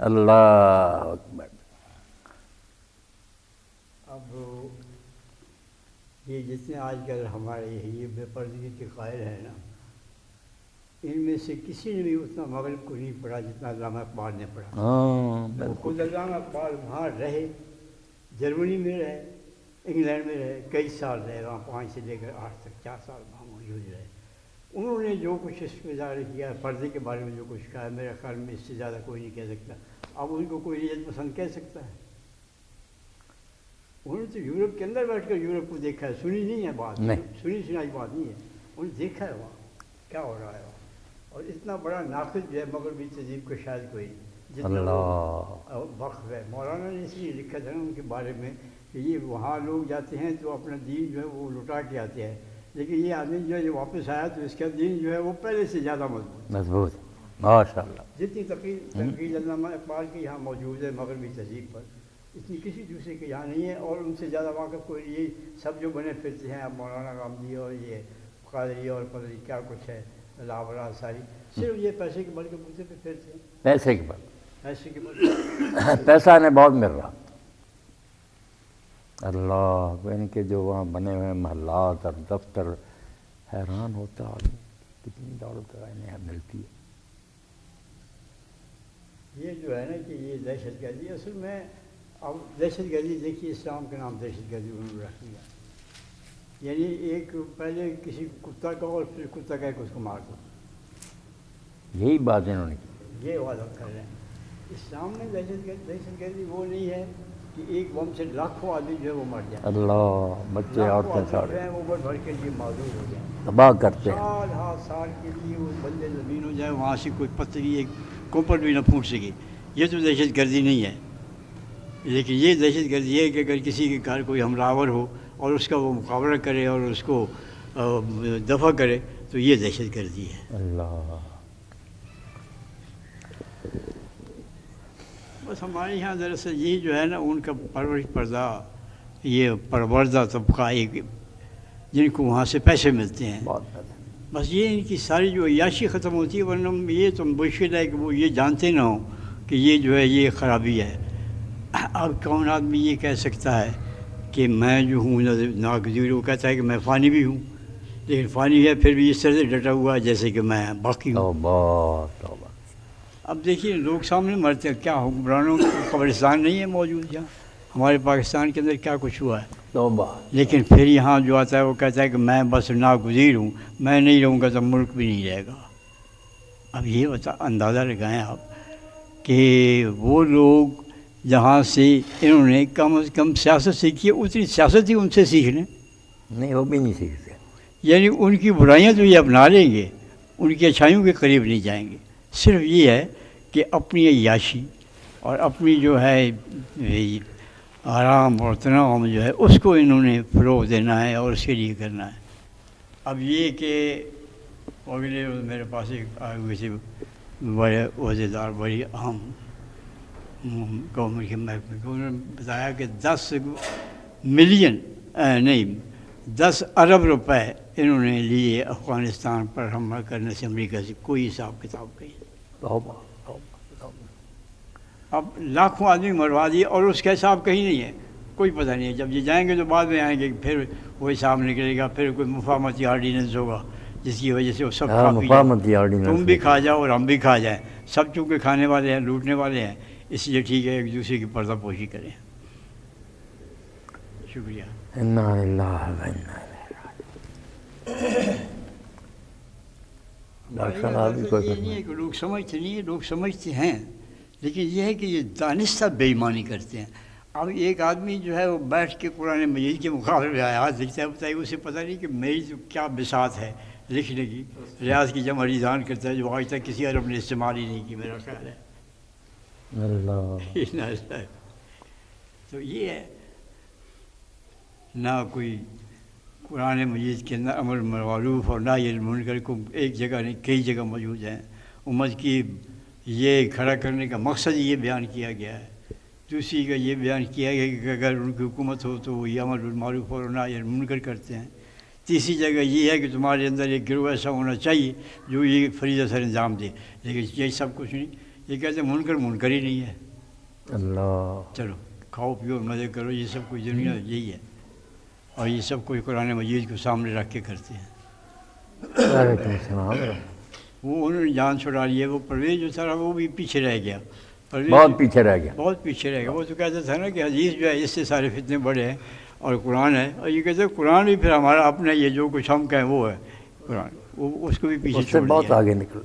اللہ اکبر۔ اب یہ جتنے آج کل ہمارے یہ بے پردگی کے قائل ہیں نا، ان میں سے کسی نے بھی اتنا مغرب کو نہیں پڑھا جتنا علامہ اقبال نے پڑھا۔ ہاں خود علامہ اقبال وہاں رہے، جرمنی میں رہے، انگلینڈ میں رہے، کئی سال رہے وہاں، 5 سے لے کر 8 تک 4 سال وہاں موجود رہے۔ انہوں نے جو کچھ اس میں ظاہر کیا، پردے کے بارے میں جو کچھ کہا، میرے خیال میں اس سے زیادہ کوئی نہیں کہہ سکتا۔ اب ان کو کوئی نیت پسند کہہ سکتا ہے؟ انہوں نے تو یورپ کے اندر بیٹھ کر یورپ کو دیکھا ہے، سنی نہیں ہے بات، سنی سنائی بات نہیں ہے، انہوں نے دیکھا ہے وہاں کیا ہو رہا ہے وہاں۔ اور اتنا بڑا ناقد جو ہے مغربی تہذیب کو شاید کوئی جتنا وقف ہے۔ مولانا نے اس لیے لکھا تھا نا ان کے بارے میں کہ یہ وہاں لوگ جاتے ہیں تو اپنا دین جو ہے وہ لٹا کے آتے ہیں، لیکن یہ آدمی جو ہے یہ واپس آیا تو اس کا دین جو ہے وہ پہلے سے زیادہ مضبوط، ماشاء اللہ۔ جتنی تنقید علامہ اقبال کی یہاں موجود ہے مغربی تہذیب پر، اتنی کسی دوسرے کے یہاں نہیں ہے، اور ان سے زیادہ واقف کوئی نہیں۔ یہ سب جو بنے پھرتے ہیں اب مولانا غامدی اور یہ قادری اور پتہ نہیں کیا کچھ ہے، لاورا ساری، صرف یہ پیسے کے بل کے بوتے پہ پھرتے ہیں، پیسے کے بل، پیسے کے بل، پیسہ نے بہت مل رہا۔ اللہ، ان کے جو وہاں بنے ہوئے محلات اور دفتر، حیران ہوتا آدمی کتنی دولت انہیں ملتی ہے۔ یہ جو ہے نا کہ یہ دہشت گردی اصل میں، اب دہشت گردی دیکھیے اسلام کے نام دہشت گردی انہوں نے رکھ دیا، یعنی ایک پہلے کسی کتا کا اور پھر کتا کہہ کے اس کو مار دو، یہی بات انہوں نے کی، یہ وعدہ کر رہے ہیں۔ اسلام میں دہشت گردی وہ نہیں ہے کہ ایک بم سے لاکھوں آدمی جو ہے وہ مر جائے، اللہ، بچے عورتیں سارے اوپر بھر کے لیے معذور ہو جائیں، تباہ کرتے ہیں۔ سال ہر سال کے لیے وہ بندے زمین ہو جائے، وہاں سے کوئی پتھری ایک کوپر بھی نہ پھوٹ سکے۔ یہ تو دہشت گردی نہیں ہے، لیکن یہ دہشت گردی ہے کہ اگر کسی کے گھر کوئی حملہ آور ہو اور اس کا وہ مقابلہ کرے اور اس کو دفع کرے تو یہ دہشت گردی ہے۔ اللہ، بس ہمارے یہاں دراصل یہ جو ہے نا ان کا پرورش پردہ، یہ پروردہ طبقہ ایک جن کو وہاں سے پیسے ملتے ہیں، بس یہ ان کی ساری جو عیاشی ختم ہوتی ہے، ورنہ یہ تو مشکل ہے کہ وہ یہ جانتے نہ ہوں کہ یہ جو ہے یہ خرابی ہے۔ اب کون آدمی یہ کہہ سکتا ہے کہ میں جو ہوں ناگزیر، وہ کہتا ہے کہ میں فانی بھی ہوں، لیکن فانی ہے پھر بھی اس طرح سے ڈٹا ہوا ہے جیسے کہ میں باقی ہوں۔ اب دیکھیے لوگ سامنے مرتے ہیں، کیا حکمرانوں کا قبرستان نہیں ہے موجود یہاں ہمارے پاکستان کے اندر، کیا کچھ ہوا ہے، لیکن پھر یہاں جو آتا ہے وہ کہتا ہے کہ میں بس ناگزیر ہوں، میں نہیں رہوں گا تو ملک بھی نہیں رہے گا۔ اب یہ اندازہ لگائیں آپ کہ وہ لوگ جہاں سے انہوں نے کم از کم سیاست سیکھی ہے، اتنی سیاست ہی ان سے سیکھ لیں، نہیں وہ بھی نہیں سیکھتے، یعنی ان کی برائیاں تو یہ اپنا لیں گے، ان کی اچھائیوں کے قریب نہیں جائیں گے۔ صرف یہ ہے کہ اپنی عیاشی اور اپنی جو ہے آرام اور تناؤ جو ہے اس کو انہوں نے فروغ دینا ہے اور اس کے لیے کرنا ہے۔ اب یہ کہ اگلے میرے پاس ایک آئے ہوئے تھے بڑے عہدیدار، بڑی اہم گورنمنٹ کے محکمے کو، انہوں نے بتایا کہ 10 ارب روپے انہوں نے لیے افغانستان پر حملہ کرنے سے امریکہ سے، کوئی حساب کتاب کہیں۔ اب لاکھوں آدمی مروا دیے اور اس کا حساب کہیں نہیں ہے، کوئی پتہ نہیں ہے، جب یہ جائیں گے تو بعد میں آئیں گے، پھر وہ حساب نکلے گا، پھر کوئی مفاہمتی آرڈیننس ہوگا جس کی وجہ سے وہ سب تم بھی کھا جاؤ اور ہم بھی کھا جائیں، سب چونکہ کھانے والے ہیں، لوٹنے والے ہیں، اس لیے ٹھیک ہے ایک دوسرے کی پردہ پوشی کریں۔ شکریہ۔ یہ نہیں ہے کہ لوگ سمجھتے نہیں ہیں، لوگ سمجھتے ہیں، لیکن یہ ہے کہ یہ دانستہ بے ایمانی کرتے ہیں۔ اب ایک آدمی جو ہے وہ بیٹھ کے قرآن مجید کے مقابلے میں آیات لکھتا ہے، بتائیے اسے پتہ نہیں کہ میری تو کیا بساط ہے لکھنے کی، ریاض کی جمع ریزان کرتا ہے جو آج تک کسی عرب نے استعمال ہی نہیں کی، میرا خیال ہے۔ اللہ، تو یہ ہے نہ کوئی قرآن مجید کے اندر امر بالمعروف اور نہی عن المنکر کو ایک جگہ نہیں کئی جگہ موجود ہیں۔ امت کی یہ کھڑا کرنے کا مقصد یہ بیان کیا گیا ہے۔ دوسری کا یہ بیان کیا گیا کہ اگر ان کی حکومت ہو تو وہ یہ امر بالمعروف اور نہی عن المنکر کرتے ہیں۔ تیسری جگہ یہ ہے کہ تمہارے اندر ایک گروہ ایسا ہونا چاہیے جو یہ فریضہ سر انجام دے، لیکن یہ سب کچھ نہیں۔ یہ کہتے ہیں منکر ہی نہیں ہے. اللہ. چلو کھاؤ پیو مزے کرو، یہ سب کچھ دنیا یہی ہے، اور یہ سب کچھ قرآن مجید کو سامنے رکھ کے کرتے ہیں. وعلیکم السلام. وہ انہوں نے جان چھڑا لی ہے. وہ پرویز جو تھا وہ بھی پیچھے رہ گیا، بہت پیچھے رہ گیا. بہت پیچھے رہ گیا. وہ تو کہتا تھا نا کہ حدیث جو ہے اس سے سارے فتنے بڑے ہیں، اور قرآن ہے. اور یہ کہتے ہیں قرآن بھی پھر ہمارا اپنا، یہ جو کچھ ہم کہیں وہ ہے قرآن، وہ اس کو بھی پیچھے اس سے چھوڑ بہت دیا. آگے نکل.